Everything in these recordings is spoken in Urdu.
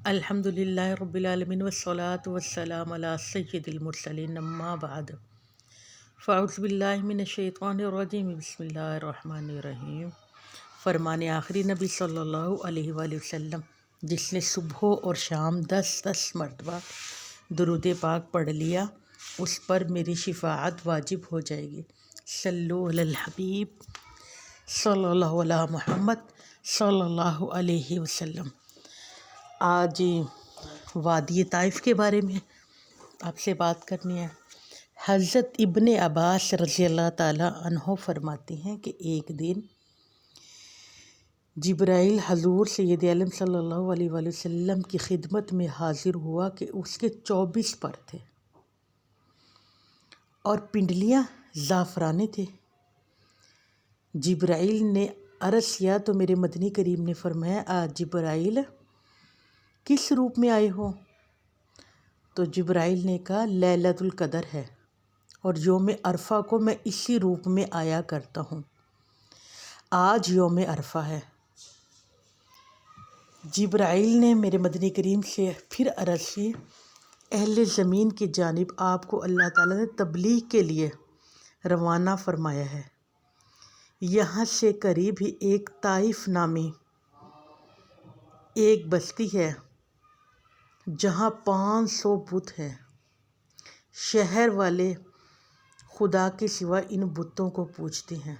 الحمد للہ رب العالمین والصلاة والسلام علی سید المرسلین اما بعد فاعوذ باللہ من الشیطان الرجیم بسم اللہ الرحمن الرحیم۔ فرمان آخری نبی صلی اللہ علیہ وآلہ وسلم، جس نے صبح اور شام 10 مرتبہ درود پاک پڑھ لیا اس پر میری شفاعت واجب ہو جائے گی۔ صلو علی الحبیب صلی اللہ علی محمد صلی اللہ علیہ وسلم۔ آج وادی طائف کے بارے میں آپ سے بات کرنی ہے۔ حضرت ابن عباس رضی اللہ تعالیٰ عنہ فرماتے ہیں کہ ایک دن جبرائیل حضور سید عالم صلی اللہ علیہ وآلہ وسلم کی خدمت میں حاضر ہوا کہ اس کے 24 پر تھے اور پنڈلیاں زعفرانے تھے۔ جبرائیل نے عرض کیا تو میرے مدنی کریم نے فرمایا، آج جبرائیل کس روپ میں آئے ہو؟ تو جبرائیل نے کہا لیلۃ القدر ہے اور یوم عرفہ کو میں اسی روپ میں آیا کرتا ہوں، آج یوم عرفہ ہے۔ جبرائیل نے میرے مدنی کریم سے پھر عرض کی، اہل زمین کی جانب آپ کو اللہ تعالیٰ نے تبلیغ کے لیے روانہ فرمایا ہے۔ یہاں سے قریب ہی ایک طائف نامی ایک بستی ہے جہاں 500 بت ہیں۔ شہر والے خدا کے سوا ان بتوں کو پوجتے ہیں۔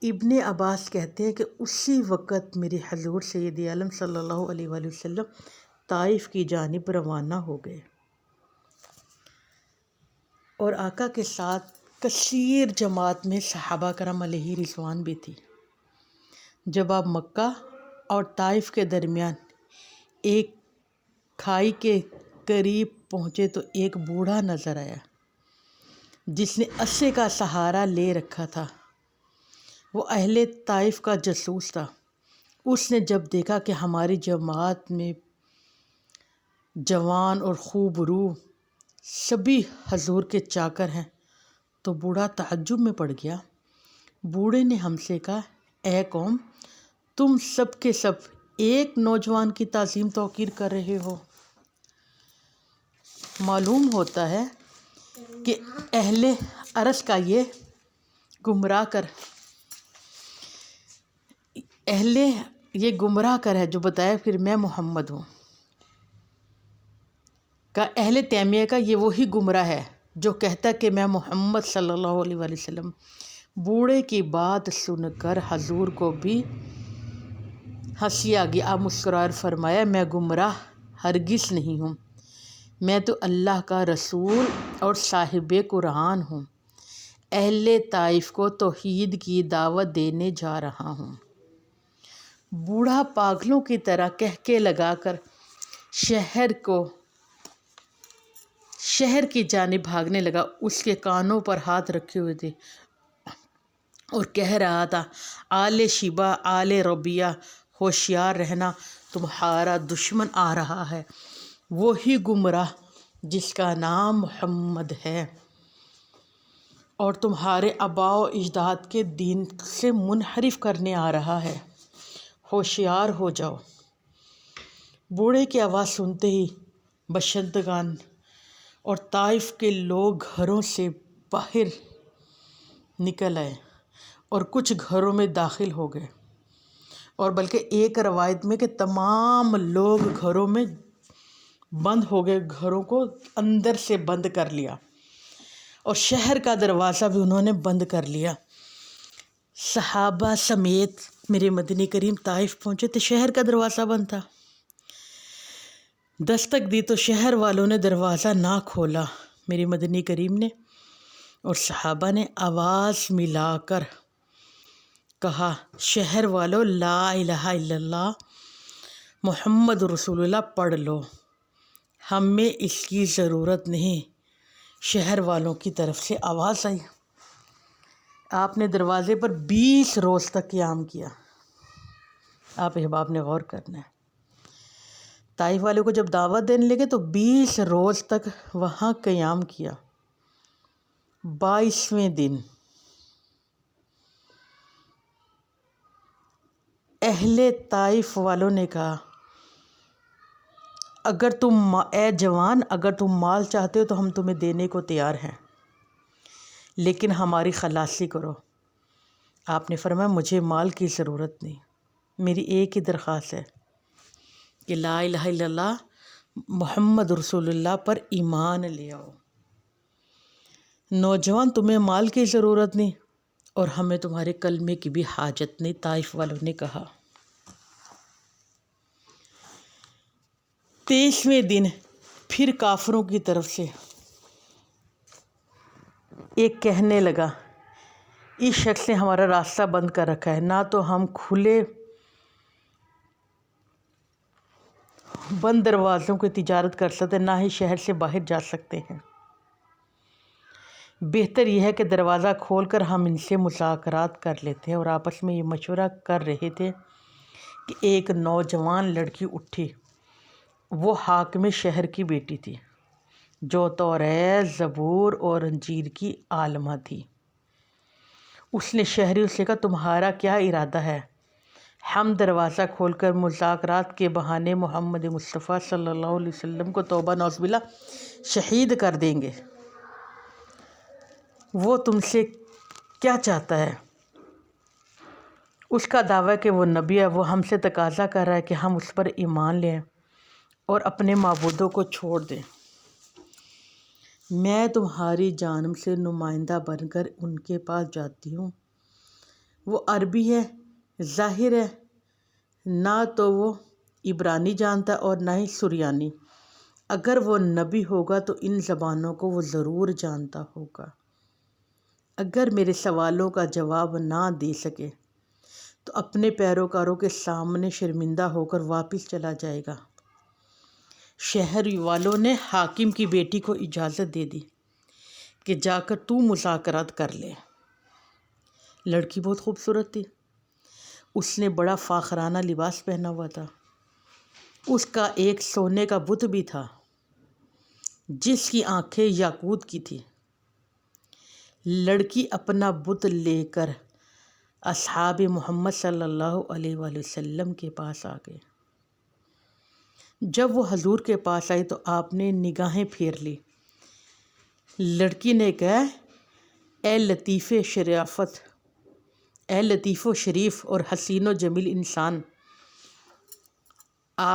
ابن عباس کہتے ہیں کہ اسی وقت میرے حضور سید عالم صلی اللہ علیہ وآلہ وسلم طائف کی جانب روانہ ہو گئے اور آقا کے ساتھ کثیر جماعت میں صحابہ کرام علیہ رضوان بھی تھی۔ جب آپ مکہ اور طائف کے درمیان ایک کھائی کے قریب پہنچے تو ایک بوڑھا نظر آیا جس نے عصے کا سہارا لے رکھا تھا۔ وہ اہل طائف کا جاسوس تھا۔ اس نے جب دیکھا کہ ہماری جماعت میں جوان اور خوب روح سبھی حضور کے چاکر ہیں تو بوڑھا تعجب میں پڑ گیا۔ بوڑھے نے ہم سے کہا، اے قوم، تم سب کے سب ایک نوجوان کی تعظیم توقیر کر رہے ہو۔ معلوم ہوتا ہے کہ اہل عرض کا یہ گمراہ کر ہے جو بتایا پھر میں محمد ہوں۔ کا اہل تیمیہ کا یہ وہی گمراہ ہے جو کہتا کہ میں محمد صلی اللہ علیہ وآلہ وسلم۔ بوڑھے کی بات سن کر حضور کو بھی ہنسی آ گئی۔ آپ مسکرائے فرمایا، میں گمراہ ہرگز نہیں ہوں، میں تو اللہ کا رسول اور صاحب قرآن ہوں، اہل طائف کو توحید کی دعوت دینے جا رہا ہوں۔ بوڑھا پاگلوں کی طرح کہکے لگا کر شہر کی جانب بھاگنے لگا۔ اس کے کانوں پر ہاتھ رکھے ہوئے تھے اور کہہ رہا تھا، آل شیبہ آل ربیہ، ہوشیار رہنا، تمہارا دشمن آ رہا ہے، وہی گمراہ جس کا نام محمد ہے اور تمہارے آباء و اجداد کے دین سے منحرف کرنے آ رہا ہے، ہوشیار ہو جاؤ۔ بوڑھے کی آواز سنتے ہی باشندگان اور طائف کے لوگ گھروں سے باہر نکل آئے اور کچھ گھروں میں داخل ہو گئے، اور بلکہ ایک روایت میں کہ تمام لوگ گھروں میں بند ہو گئے، گھروں کو اندر سے بند کر لیا اور شہر کا دروازہ بھی انہوں نے بند کر لیا۔ صحابہ سمیت میرے مدنی کریم طائف پہنچے تو شہر کا دروازہ بند تھا۔ دستک دی تو شہر والوں نے دروازہ نہ کھولا۔ میرے مدنی کریم نے اور صحابہ نے آواز ملا کر کہا، شہر والوں، لا الہ الا اللہ محمد رسول اللہ پڑھ لو، ہمیں اس کی ضرورت نہیں۔ شہر والوں کی طرف سے آواز آئی۔ آپ نے دروازے پر 20 روز تک قیام کیا۔ آپ احباب نے غور کرنا ہے، طائف والوں کو جب دعوت دینے لگے تو 20 روز تک وہاں قیام کیا۔ 22ویں دن اہل طائف والوں نے کہا، اے جوان اگر تم مال چاہتے ہو تو ہم تمہیں دینے کو تیار ہیں، لیکن ہماری خلاصی کرو۔ آپ نے فرمایا مجھے مال کی ضرورت نہیں، میری ایک ہی درخواست ہے کہ لا الہ الا اللہ محمد رسول اللہ پر ایمان لے آؤ۔ نوجوان تمہیں مال کی ضرورت نہیں اور ہمیں تمہارے کلمے کی بھی حاجت نہیں، طائف والوں نے کہا۔ 23ویں دن پھر کافروں کی طرف سے ایک کہنے لگا اس شخص نے ہمارا راستہ بند کر رکھا ہے، نہ تو ہم کھلے بند دروازوں کی تجارت کر سکتے، نہ ہی شہر سے باہر جا سکتے ہیں۔ بہتر یہ ہے کہ دروازہ کھول کر ہم ان سے مذاکرات کر لیتے ہیں۔ اور آپس میں یہ مشورہ کر رہے تھے کہ ایک نوجوان لڑکی اٹھی، وہ حاکم شہر کی بیٹی تھی جو توریت، زبور اور انجیل کی عالمہ تھی۔ اس نے شہریوں سے کہا تمہارا کیا ارادہ ہے؟ ہم دروازہ کھول کر مذاکرات کے بہانے محمد مصطفیٰ صلی اللہ علیہ وسلم کو توبہ نعوذ باللہ شہید کر دیں گے۔ وہ تم سے کیا چاہتا ہے؟ اس کا دعویٰ ہے کہ وہ نبی ہے، وہ ہم سے تقاضا کر رہا ہے کہ ہم اس پر ایمان لیں اور اپنے معبودوں کو چھوڑ دیں۔ میں تمہاری جانب سے نمائندہ بن کر ان کے پاس جاتی ہوں۔ وہ عربی ہے، ظاہر ہے نہ تو وہ عبرانی جانتا اور نہ ہی سریانی۔ اگر وہ نبی ہوگا تو ان زبانوں کو وہ ضرور جانتا ہوگا۔ اگر میرے سوالوں کا جواب نہ دے سکے تو اپنے پیروکاروں کے سامنے شرمندہ ہو کر واپس چلا جائے گا۔ شہر والوں نے حاکم کی بیٹی کو اجازت دے دی کہ جا کر تو مذاکرات کر لے۔ لڑکی بہت خوبصورت تھی، اس نے بڑا فاخرانہ لباس پہنا ہوا تھا۔ اس کا ایک سونے کا بت بھی تھا جس کی آنکھیں یاقوت کی تھی۔ لڑکی اپنا بت لے کر اصحاب محمد صلی اللہ علیہ وآلہ وسلم کے پاس آ گئے۔ جب وہ حضور کے پاس آئی تو آپ نے نگاہیں پھیر لی۔ لڑکی نے کہا اے لطیف و شریف اور حسین و جمیل انسان،